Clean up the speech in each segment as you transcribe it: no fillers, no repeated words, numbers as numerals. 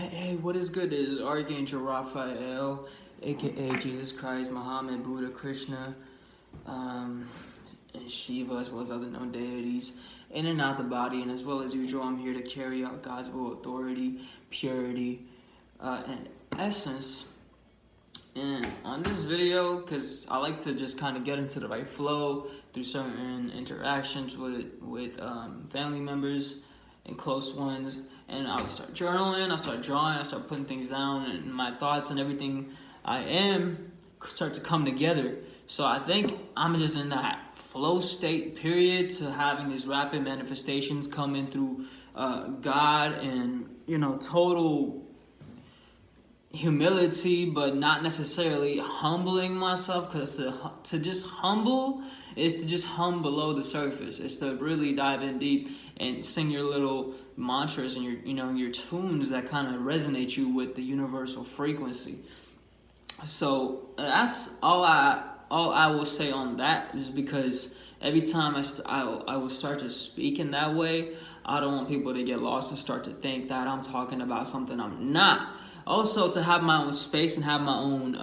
Hey, what is good is Archangel Raphael, aka Jesus Christ, Muhammad, Buddha, Krishna, and Shiva, as well as other known deities, in and out the body. And as well as usual, I'm here to carry out God's will, authority, purity, and essence. And on this video, because I like to just kind of get into the right flow through certain interactions with family members and close ones, and I would start journaling, I start drawing, I start putting things down, and my thoughts and everything I am start to come together. So I think I'm just in that flow state period to having these rapid manifestations coming through God and, total humility, but not necessarily humbling myself, because to just humble is to just hum below the surface. It's to really dive in deep and sing your little mantras and your tunes that kind of resonate you with the universal frequency. So that's all I will say on that, is because every time I will start to speak in that way, I don't want people to get lost and start to think that I'm talking about something I'm not. Also, to have my own space and have my own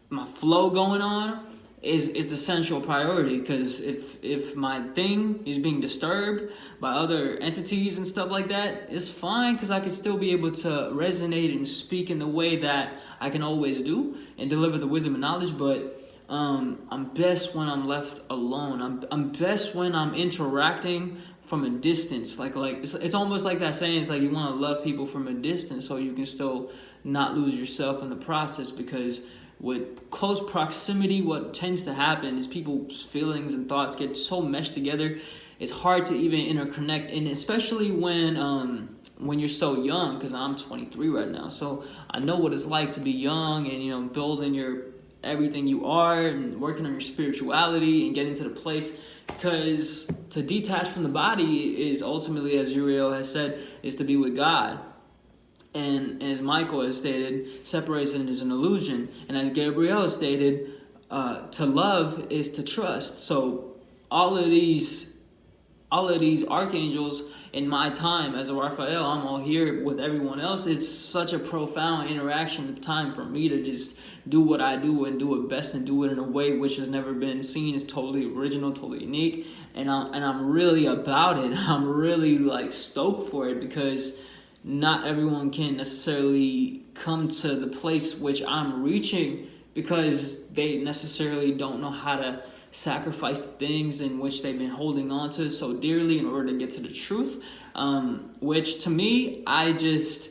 my flow going on is essential priority, because if my thing is being disturbed by other entities and stuff like that, it's fine, because I can still be able to resonate and speak in the way that I can always do and deliver the wisdom and knowledge. But I'm best when I'm left alone. I'm best when I'm interacting from a distance. Like it's almost like that saying, it's like you want to love people from a distance so you can still not lose yourself in the process, because with close proximity, what tends to happen is people's feelings and thoughts get so meshed together, it's hard to even interconnect. And especially when you're so young, because I'm 23 right now, so I know what it's like to be young and building your everything you are and working on your spirituality and getting to the place. Because to detach from the body is ultimately, as Uriel has said, is to be with God. And as Michael has stated, separation is an illusion. And as Gabriel has stated, to love is to trust. So all of these archangels in my time as a Raphael, I'm all here with everyone else. It's such a profound interaction time for me to just do what I do and do it best, and do it in a way which has never been seen. It's totally original, totally unique, and I'm really about it. I'm really stoked for it, because not everyone can necessarily come to the place which I'm reaching, because they necessarily don't know how to sacrifice things in which they've been holding on to so dearly in order to get to the truth. Which to me, I just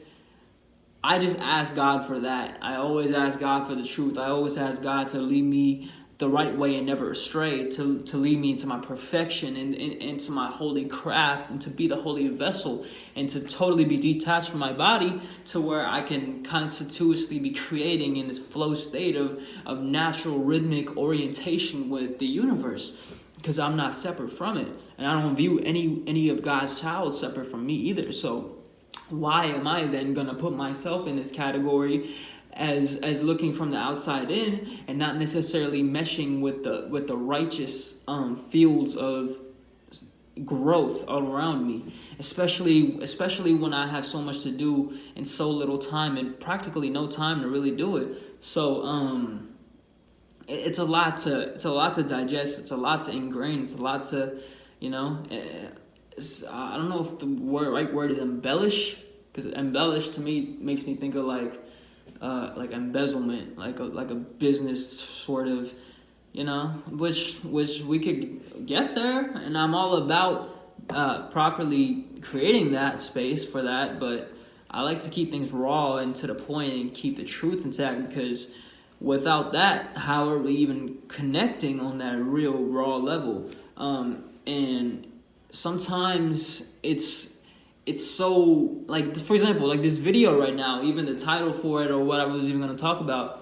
ask God for that. I always ask God for the truth. I always ask God to lead me the right way and never astray, to lead me into my perfection and into my holy craft, and to be the holy vessel, and to totally be detached from my body, to where I can continuously be creating in this flow state of natural rhythmic orientation with the universe, because I'm not separate from it, and I don't view any of God's child separate from me either. So why am I then going to put myself in this category as looking from the outside in, and not necessarily meshing with the righteous fields of growth all around me, especially when I have so much to do and so little time, and practically no time to really do it. So it's a lot to digest, it's a lot to ingrain, it's a lot to I don't know if the right word is embellish, because embellish to me makes me think of like embezzlement, like a business sort of, which we could get there, and I'm all about properly creating that space for that. But I like to keep things raw and to the point, and keep the truth intact, because without that, how are we even connecting on that real raw level? And sometimes it's so, for example, this video right now, even the title for it, or what I was even going to talk about,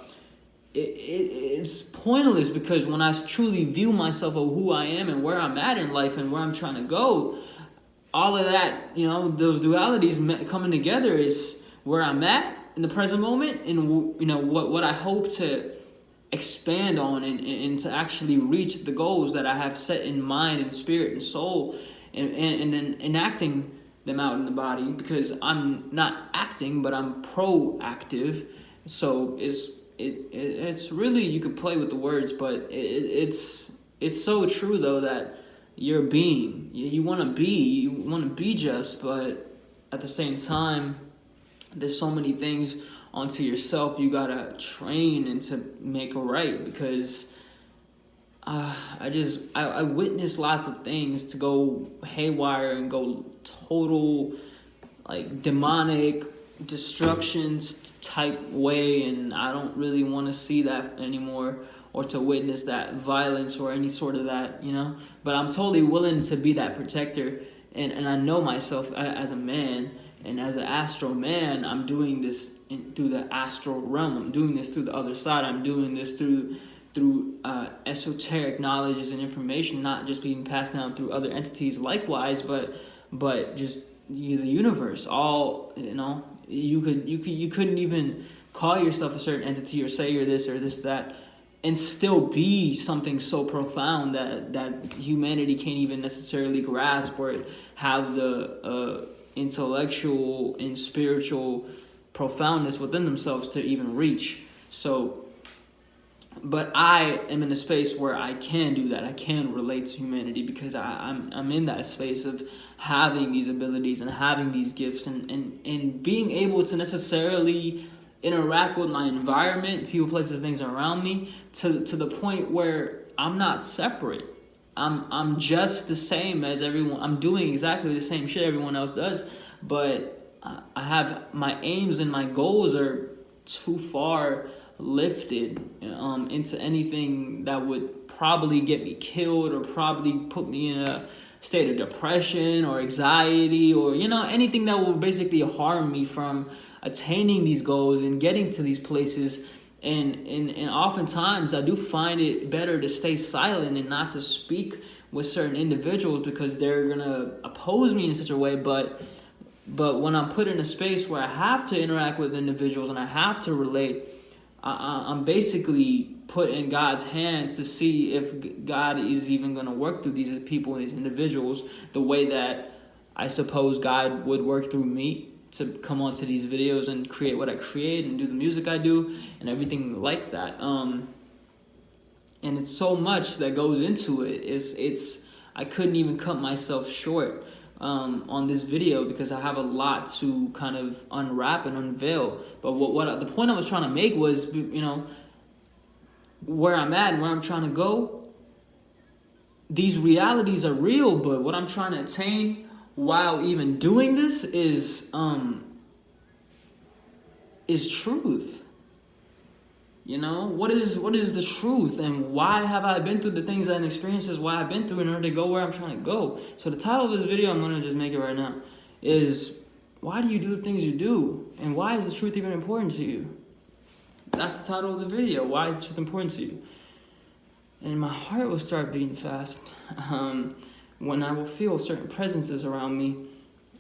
it's pointless, because when I truly view myself of who I am and where I'm at in life and where I'm trying to go, all of that, those dualities coming together is where I'm at in the present moment, and what I hope to expand on and to actually reach the goals that I have set in mind and spirit and soul, and then enacting them out in the body, because I'm not acting, but I'm proactive. So it's really, you could play with the words, but it's so true though, that you're being, you want to be just, but at the same time, there's so many things onto yourself you gotta train and to make it right, because I witnessed lots of things to go haywire and go total, like, demonic destructions type way, and I don't really want to see that anymore, or to witness that violence or any sort of that, but I'm totally willing to be that protector, and I know myself as a man, and as an astral man, I'm doing this through the astral realm. I'm doing this through the other side. I'm doing this through esoteric knowledges and information, not just being passed down through other entities likewise, but just the universe. All, you couldn't even call yourself a certain entity or say you're this or this, that, and still be something so profound that humanity can't even necessarily grasp or have the intellectual and spiritual profoundness within themselves to even reach. So, but I am in a space where I can do that. I can relate to humanity, because I'm in that space of having these abilities and having these gifts, and being able to necessarily interact with my environment, people, places, things around me, to the point where I'm not separate. I'm just the same as everyone. I'm doing exactly the same shit everyone else does, but I have my aims and my goals are too far lifted into anything that would probably get me killed, or probably put me in a state of depression or anxiety, or anything that will basically harm me from attaining these goals and getting to these places. And oftentimes I do find it better to stay silent and not to speak with certain individuals, because they're gonna oppose me in such a way. But when I'm put in a space where I have to interact with individuals and I have to relate, I'm basically put in God's hands to see if God is even going to work through these people and these individuals the way that I suppose God would work through me to come onto these videos and create what I create and do the music I do and everything like that. And it's so much that goes into it. It's I couldn't even cut myself short on this video, because I have a lot to kind of unwrap and unveil. But what the point I was trying to make was, where I'm at and where I'm trying to go, these realities are real, but what I'm trying to attain while even doing this is truth. What is the truth, and why have I been through the things and experiences why I've been through in order to go where I'm trying to go? So the title of this video, I'm going to just make it right now, is why do you do the things you do? And why is the truth even important to you? That's the title of the video. Why is the truth important to you? And my heart will start beating fast when I will feel certain presences around me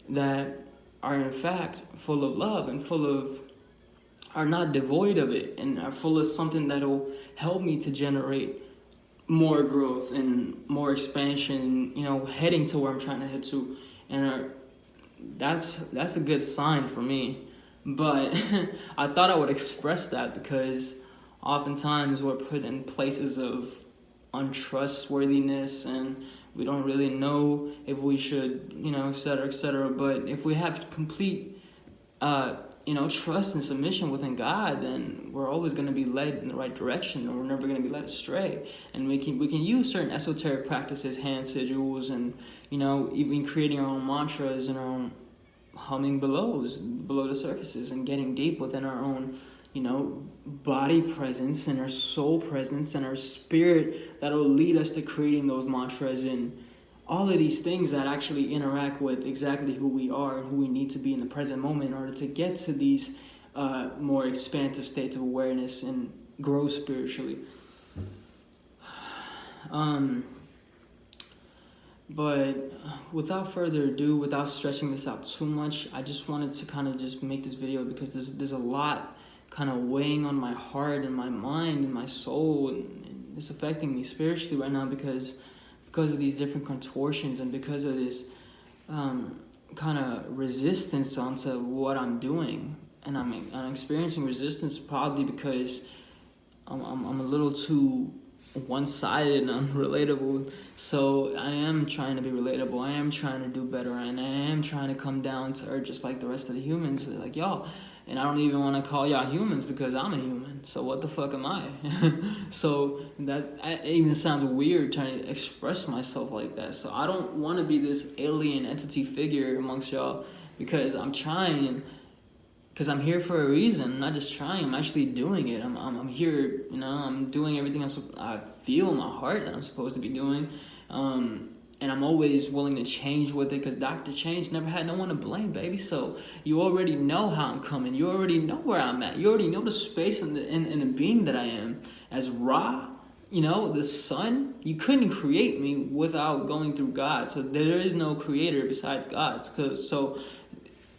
that are in fact full of love and are not devoid of it, and are full of something that'll help me to generate more growth and more expansion, heading to where I'm trying to head to. And that's a good sign for me. But I thought I would express that, because oftentimes we're put in places of untrustworthiness, and we don't really know if we should, et cetera, et cetera. But if we have complete trust and submission within God, then we're always going to be led in the right direction, and we're never going to be led astray. And we can use certain esoteric practices, hand sigils, and even creating our own mantras and our own humming below the surfaces, and getting deep within our own body presence and our soul presence and our spirit that'll lead us to creating those mantras and all of these things that actually interact with exactly who we are and who we need to be in the present moment in order to get to these more expansive states of awareness and grow spiritually. But without further ado, without stretching this out too much, I just wanted to kind of just make this video, because there's a lot kind of weighing on my heart and my mind and my soul, and it's affecting me spiritually right now because of these different contortions, and because of this kind of resistance onto what I'm doing, and I'm experiencing resistance probably because I'm a little too one-sided and unrelatable. So I am trying to be relatable. I am trying to do better, and I am trying to come down to earth just like the rest of the humans. Like y'all. And I don't even want to call y'all humans because I'm a human. So what the fuck am I? So that it even sounds weird trying to express myself like that. So I don't want to be this alien entity figure amongst y'all because I'm trying. Because I'm here for a reason. I'm not just trying. I'm actually doing it. I'm here. You know, I'm doing everything I feel in my heart that I'm supposed to be doing. And I'm always willing to change with it because Dr. Change never had no one to blame, baby. So you already know how I'm coming. You already know where I'm at. You already know the space and the being that I am. As Ra, you know, the sun, you couldn't create me without going through God. So there is no creator besides God. So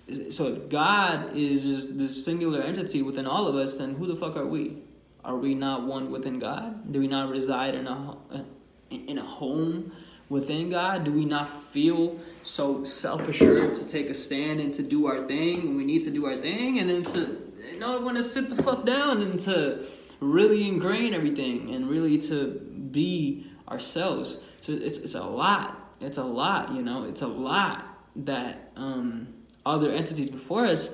if God is just this singular entity within all of us, then who the fuck are we? Are we not one within God? Do we not reside in a home within God? Do we not feel so self-assured to take a stand and to do our thing when we need to do our thing, and then to want to sit the fuck down and to really ingrain everything and really to be ourselves? So it's a lot. It's a lot, you know. It's a lot that other entities before us,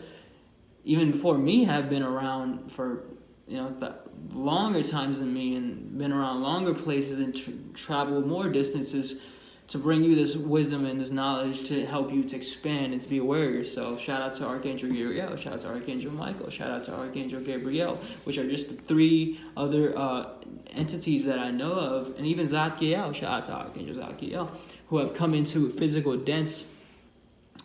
even before me, have been around for longer times than me, and been around longer places and traveled more distances to bring you this wisdom and this knowledge to help you to expand and to be aware of yourself. Shout out to Archangel Uriel, shout out to Archangel Michael, shout out to Archangel Gabriel, which are just the 3 other entities that I know of, and even Zadkiel, shout out to Archangel Zadkiel, who have come into physical dense.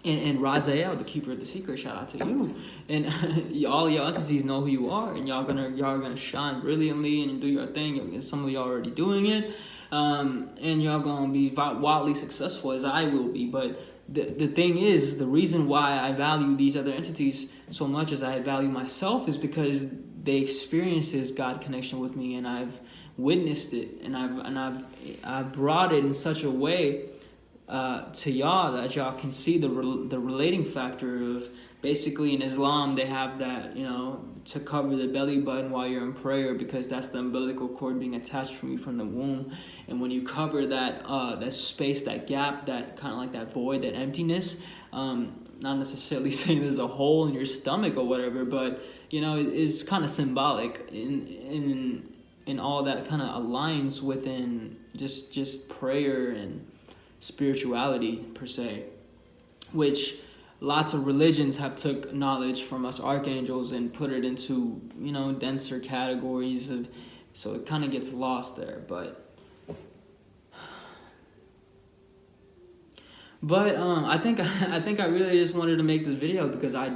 And Raziel, the keeper of the secret, shout out to you. And all your entities know who you are, and y'all gonna shine brilliantly and do your thing. And some of y'all already doing it, and y'all gonna be wildly successful as I will be. But the thing is, the reason why I value these other entities so much as I value myself is because they experienced this God connection with me, and I've witnessed it, and I've brought it in such a way to y'all that y'all can see the relating factor of, basically in Islam they have that, to cover the belly button while you're in prayer, because that's the umbilical cord being attached from you from the womb. And when you cover that that space, that gap, that kind of like that void, that emptiness, not necessarily saying there's a hole in your stomach or whatever, but it's kind of symbolic in all that kind of aligns within just prayer and spirituality per se, which lots of religions have took knowledge from us archangels and put it into denser categories of, so it kind of gets lost there. But I think I really just wanted to make this video because I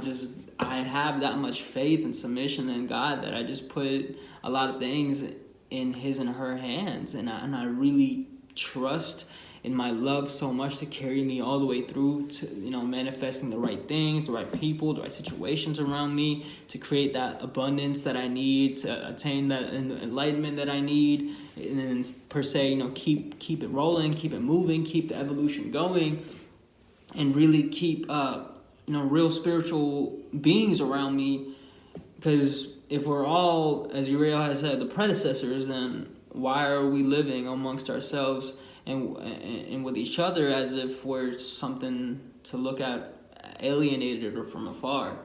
have that much faith and submission in God that I just put a lot of things in His and her hands, and I really trust in my love so much to carry me all the way through to manifesting the right things, the right people, the right situations around me, to create that abundance that I need, to attain that enlightenment that I need, and then per se keep it rolling, keep it moving, keep the evolution going, and really keep real spiritual beings around me. Because if we're all, as Uriel has said, the predecessors, then why are we living amongst ourselves and with each other as if we're something to look at alienated or from afar?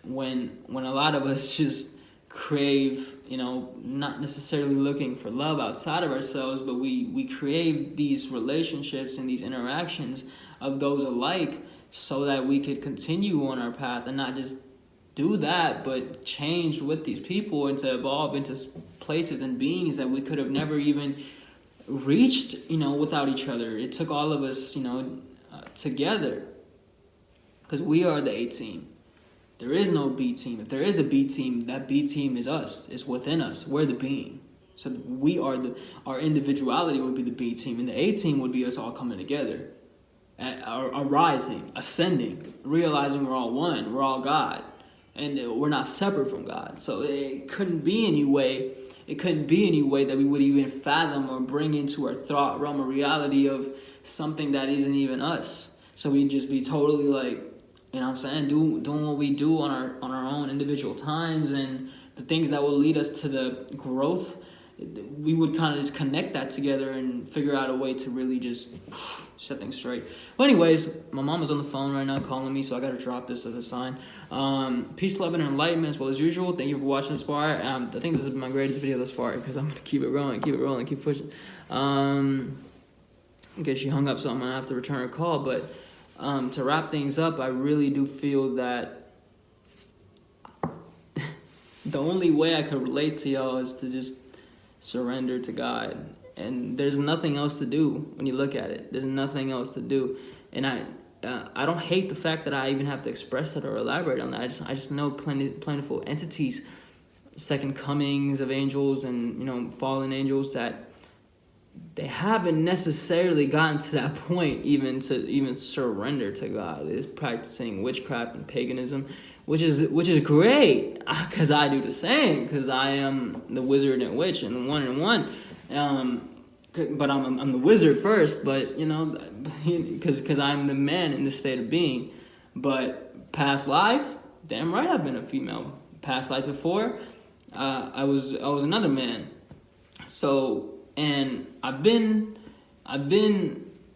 When a lot of us just crave, not necessarily looking for love outside of ourselves, but we crave these relationships and these interactions of those alike so that we could continue on our path and not just do that, but change with these people and to evolve into places and beings that we could have never even reached, without each other. It took all of us, together, because we are the A team. There is no B team. If there is a B team, that B team is us. It's within us. We're the being. So we are our individuality would be the B team, and the A team would be us all coming together, arising, ascending, realizing we're all one. We're all God, and we're not separate from God. So it couldn't be any way. It couldn't be any way that we would even fathom or bring into our thought realm a reality of something that isn't even us. So we just be totally like, you know what I'm saying, doing what we do on our own individual times, and the things that will lead us to the growth, we would kind of just connect that together and figure out a way to really just set things straight. But anyways, my mom is on the phone right now calling me, so I got to drop this as a sign. Peace, love, and enlightenment as well as usual. Thank you for watching this far. I think this is my greatest video thus far because I'm going to keep it rolling, keep pushing. In case she hung up, so I'm going to have to return her call. But to wrap things up, I really do feel that the only way I could relate to y'all is to just surrender to God. And there's nothing else to do when you look at it. There's nothing else to do. And I don't hate the fact that I even have to express it or elaborate on that. I just know plentiful entities, second comings of angels and, you know, fallen angels, that they haven't necessarily gotten to that point even to surrender to God. It's practicing witchcraft and paganism, which is great, because I do the same, because I am the wizard and witch and one and one. But I'm the wizard first, but, you know, because I'm the man in this state of being. But past life, damn right I've been a female. Past life before, I was another man. So, and I've been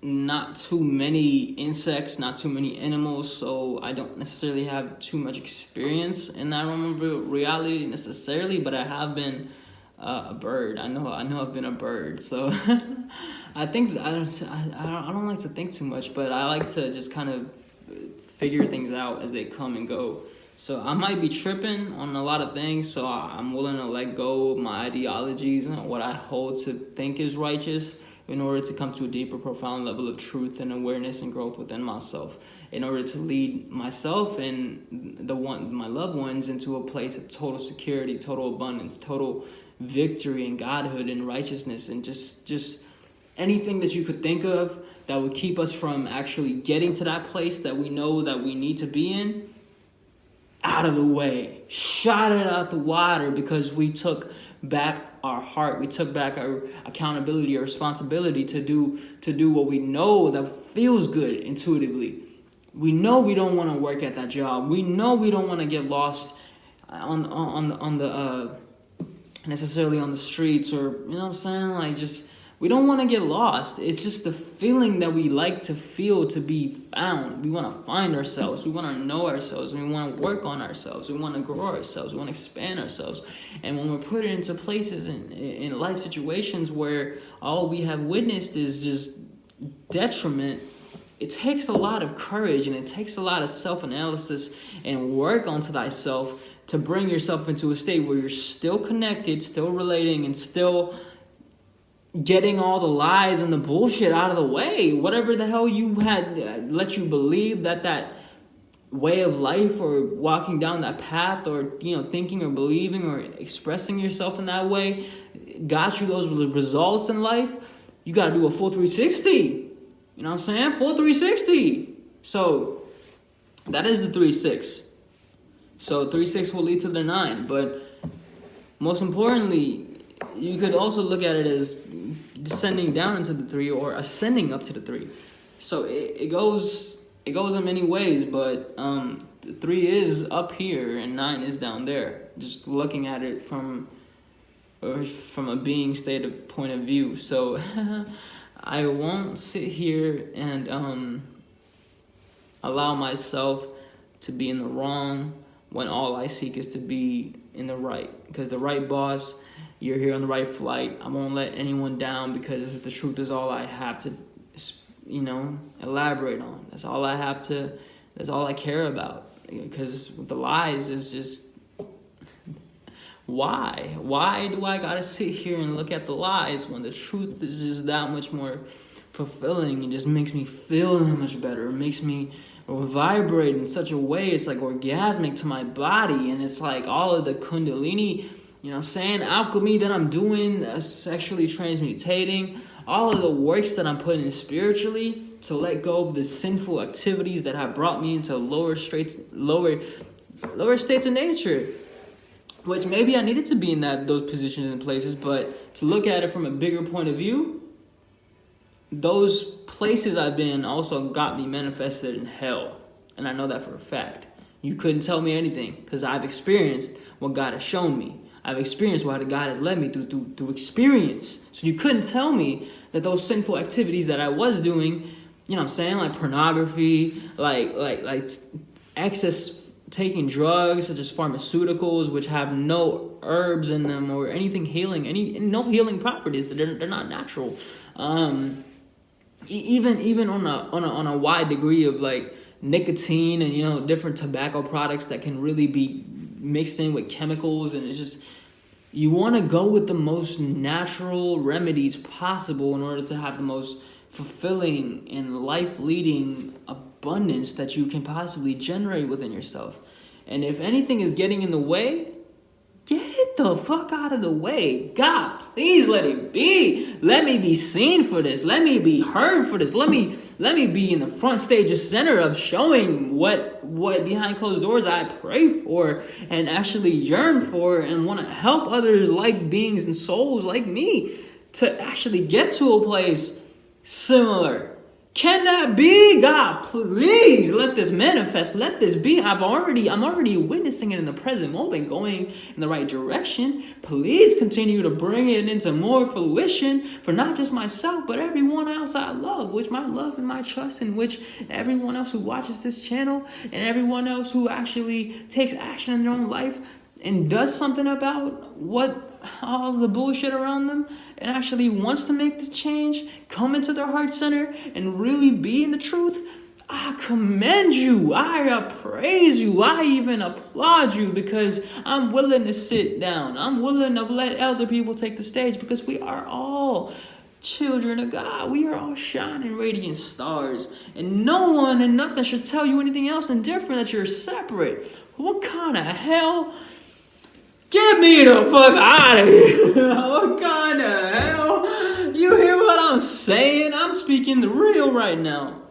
not too many insects, not too many animals, so I don't necessarily have too much experience in that realm of reality necessarily, but I have been a bird. I know I've been a bird. So I think I don't like to think too much, but I like to just kind of figure things out as they come and go. So I might be tripping on a lot of things, so I'm willing to let go of my ideologies and what I hold to think is righteous in order to come to a deeper, profound level of truth and awareness and growth within myself, in order to lead myself and my loved ones into a place of total security, total abundance, total victory and godhood and righteousness, and just anything that you could think of that would keep us from actually getting to that place that we know that we need to be in, out of the way, shot it out the water, because we took back our heart, we took back our accountability, our responsibility to do what we know that feels good intuitively. We know we don't want to work at that job. We know we don't want to get lost on the necessarily on the streets, or, you know what I'm saying, like, just, we don't want to get lost. It's just the feeling that we like to feel, to be found. We want to find ourselves. We want to know ourselves. We want to work on ourselves. We want to grow ourselves. We want to expand ourselves. And when we're put into places in life situations where all we have witnessed is just detriment, it takes a lot of courage, and it takes a lot of self-analysis and work onto thyself to bring yourself into a state where you're still connected, still relating, and still getting all the lies and the bullshit out of the way. Whatever the hell you had let you believe that way of life, or walking down that path, or, you know, thinking or believing or expressing yourself in that way got you those results in life, you got to do a full 360. You know what I'm saying? Full 360. So that is the 3-6. So 3-6 will lead to the 9. But most importantly, you could also look at it as descending down into the 3, or ascending up to the 3. So it goes in many ways, but the 3 is up here and 9 is down there. Just looking at it from a being state of point of view. So I won't sit here and allow myself to be in the wrong when all I seek is to be in the right. Because the right boss, you're here on the right flight. I won't let anyone down, because the truth is all I have to, you know, elaborate on. That's all I care about. Because the lies is just, why? Why do I gotta sit here and look at the lies when the truth is just that much more fulfilling and just makes me feel that much better? It makes me vibrate in such a way, it's like orgasmic to my body, and it's like all of the kundalini, you know what I'm saying, alchemy that I'm doing, sexually transmutating, all of the works that I'm putting in spiritually to let go of the sinful activities that have brought me into lower states of nature, which maybe I needed to be in those positions and places, but to look at it from a bigger point of view, those places I've been also got me manifested in hell. And I know that for a fact. You couldn't tell me anything because I've experienced what God has shown me. I've experienced what God has led me through experience. So you couldn't tell me that those sinful activities that I was doing, you know what I'm saying, like pornography, like excess taking drugs such as pharmaceuticals, which have no herbs in them or anything healing, no healing properties. They're not natural. Even on a wide degree of like nicotine and, you know, different tobacco products that can really be mixed in with chemicals, and it's just, you want to go with the most natural remedies possible in order to have the most fulfilling and life-leading abundance that you can possibly generate within yourself. And if anything is getting in the way, get it the fuck out of the way. God, please let it be. Let me be seen for this. Let me be heard for this. Let me be in the front stage, the center of showing what behind closed doors I pray for and actually yearn for and want to help others like beings and souls like me to actually get to a place similar. Can that be? God, please let this manifest. Let this be. I'm already witnessing it in the present moment, going in the right direction. Please continue to bring it into more fruition for not just myself, but everyone else I love, which my love and my trust, and which everyone else who watches this channel and everyone else who actually takes action in their own life and does something about what all the bullshit around them and actually wants to make this change, come into their heart center and really be in the truth. I commend you. I praise you. I even applaud you, because I'm willing to sit down. I'm willing to let elder people take the stage, because we are all children of God. We are all shining radiant stars, and no one and nothing should tell you anything else and different, that you're separate. What kind of hell? Get me the fuck out of here. What kind of hell? You hear what I'm saying? I'm speaking the real right now.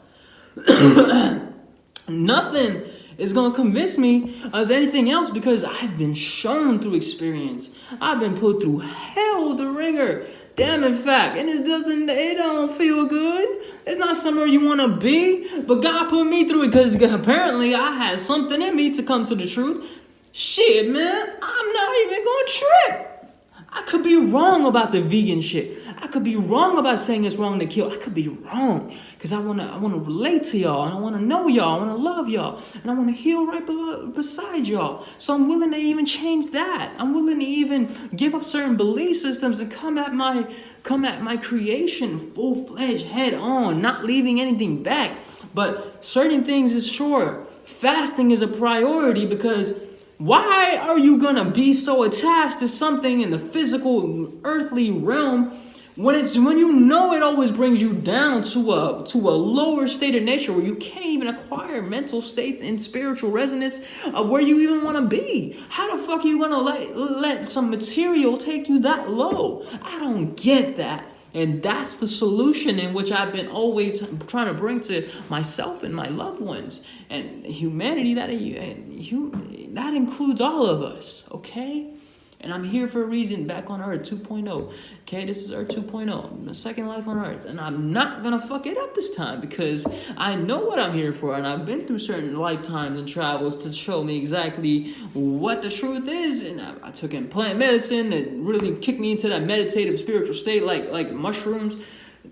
Nothing is going to convince me of anything else, because I've been shown through experience. I've been put through hell, the ringer. Damn, in fact. And it don't feel good. It's not somewhere you want to be. But God put me through it, because apparently I had something in me to come to the truth. Shit, man, I'm not even gonna trip. I could be wrong about the vegan shit. I could be wrong about saying it's wrong to kill. I could be wrong, because I wanna relate to y'all, and I wanna know y'all, I wanna love y'all, and I wanna heal right beside y'all. So I'm willing to even change that. I'm willing to even give up certain belief systems and come at my creation full-fledged, head on, not leaving anything back. But certain things is sure. Fasting is a priority, because why are you gonna be so attached to something in the physical, earthly realm when you know it always brings you down to a lower state of nature, where you can't even acquire mental state and spiritual resonance of where you even want to be? How the fuck are you gonna let some material take you that low? I don't get that. And that's the solution in which I've been always trying to bring to myself and my loved ones and humanity. That includes all of us, okay? And I'm here for a reason, back on Earth 2.0. Okay, this is Earth 2.0, the second life on Earth. And I'm not going to fuck it up this time, because I know what I'm here for. And I've been through certain lifetimes and travels to show me exactly what the truth is. And I took in plant medicine that really kicked me into that meditative spiritual state, like mushrooms.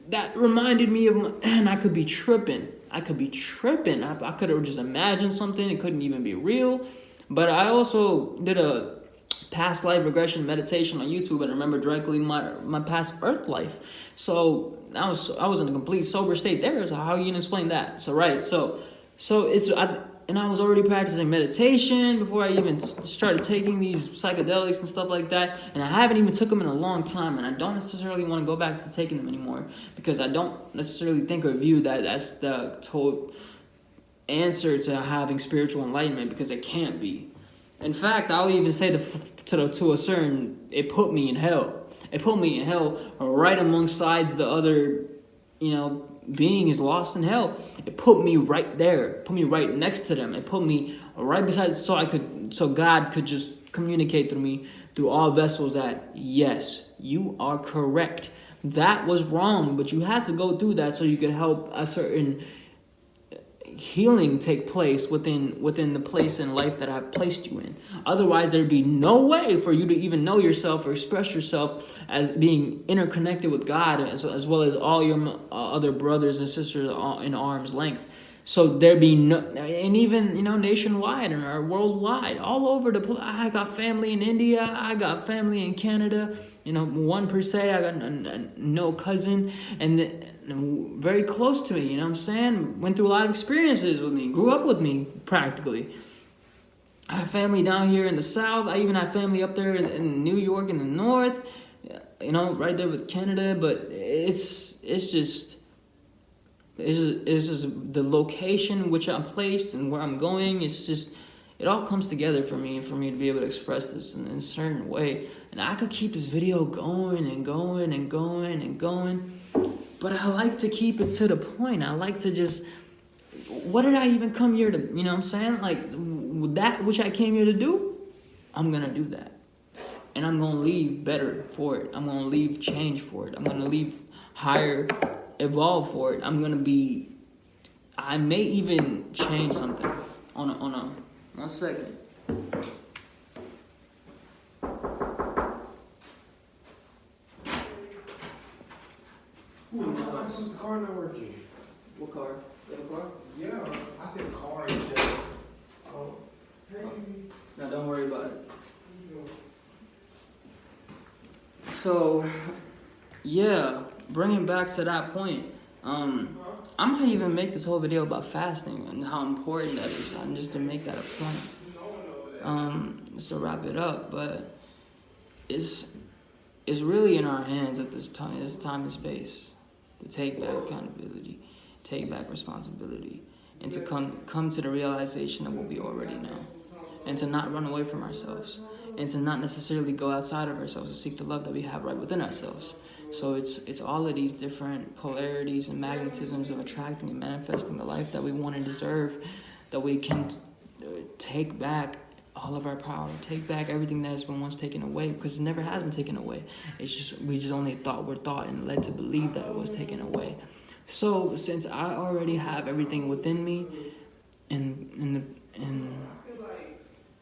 That reminded me of, and I could be tripping. I could have just imagined something. It couldn't even be real. But I also did a past life regression meditation on YouTube, and I remember directly my past Earth life. So I was in a complete sober state there. So how are you gonna explain that? So right, so I was already practicing meditation before I even started taking these psychedelics and stuff like that. And I haven't even took them in a long time, and I don't necessarily want to go back to taking them anymore, because I don't necessarily think or view that that's the total answer to having spiritual enlightenment, because it can't be. In fact, I'll even say to a certain, it put me in hell. It put me in hell right alongside the other, being is lost in hell. It put me right there. Put me right next to them. It put me right beside, so God could just communicate through me, through all vessels, that yes, you are correct. that was wrong, but you had to go through that so you could help a certain healing take place within the place in life that I've placed you in. Otherwise, there'd be no way for you to even know yourself or express yourself as being interconnected with God, as well as all your other brothers and sisters in arm's length. So there'd be no, and even, nationwide or worldwide, all over the place. I got family in India. I got family in Canada. One per se. I got no cousin, and very close to me. You know what I'm saying? Went through a lot of experiences with me. Grew up with me practically. I have family down here in the South. I even have family up there in New York in the North. Right there with Canada. But it's just the location which I'm placed and where I'm going. It's just, it all comes together for me to be able to express this in a certain way. And I could keep this video going and going and going and going, but I like to keep it to the point. I like to just, what did I even come here to, you know what I'm saying? Like, that which I came here to do, I'm going to do that. And I'm going to leave better for it. I'm going to leave change for it. I'm going to leave higher, evolve for it. I may even change something on a 1 second. Why is the car not working? What car? You have a car? Yeah, I think car is just. Oh, No, don't worry about it. So, yeah, bringing back to that point, I might even make this whole video about fasting and how important that is, just to make that a point. Just to wrap it up, but it's really in our hands at this time and space to take back accountability, take back responsibility, and to come to the realization of what we already know, and to not run away from ourselves, and to not necessarily go outside of ourselves to seek the love that we have right within ourselves. So it's all of these different polarities and magnetisms of attracting and manifesting the life that we want and deserve, that we can take back all of our power, take back everything that has been once taken away, because it never has been taken away. It's just, we just only we're thought and led to believe that it was taken away. So since I already have everything within me, and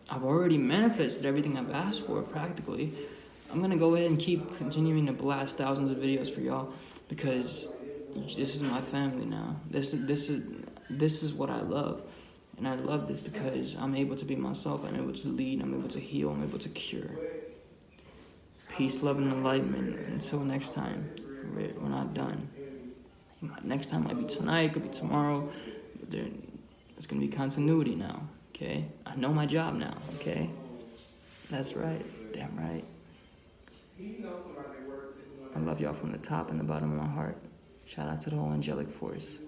I've already manifested everything I've asked for practically, I'm gonna go ahead and keep continuing to blast thousands of videos for y'all, because this is my family now. This is what I love. And I love this because I'm able to be myself. I'm able to lead. I'm able to heal. I'm able to cure. Peace, love, and enlightenment. Until next time, we're not done. Next time might be tonight, could be tomorrow. But there's going to be continuity now, okay? I know my job now, okay? That's right. Damn right. I love y'all from the top and the bottom of my heart. Shout out to the whole angelic force,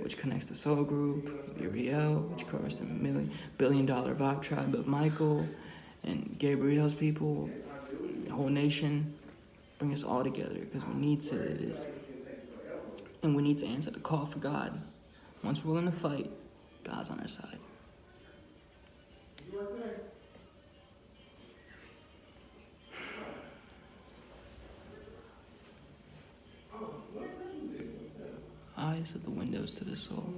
which connects the Soul Group, Uriel, which covers the billion-dollar Vibe tribe of Michael and Gabriel's people, the whole nation. Bring us all together, because we need to do this. And we need to answer the call for God. Once we're willing to fight, God's on our side. Eyes are the windows to the soul.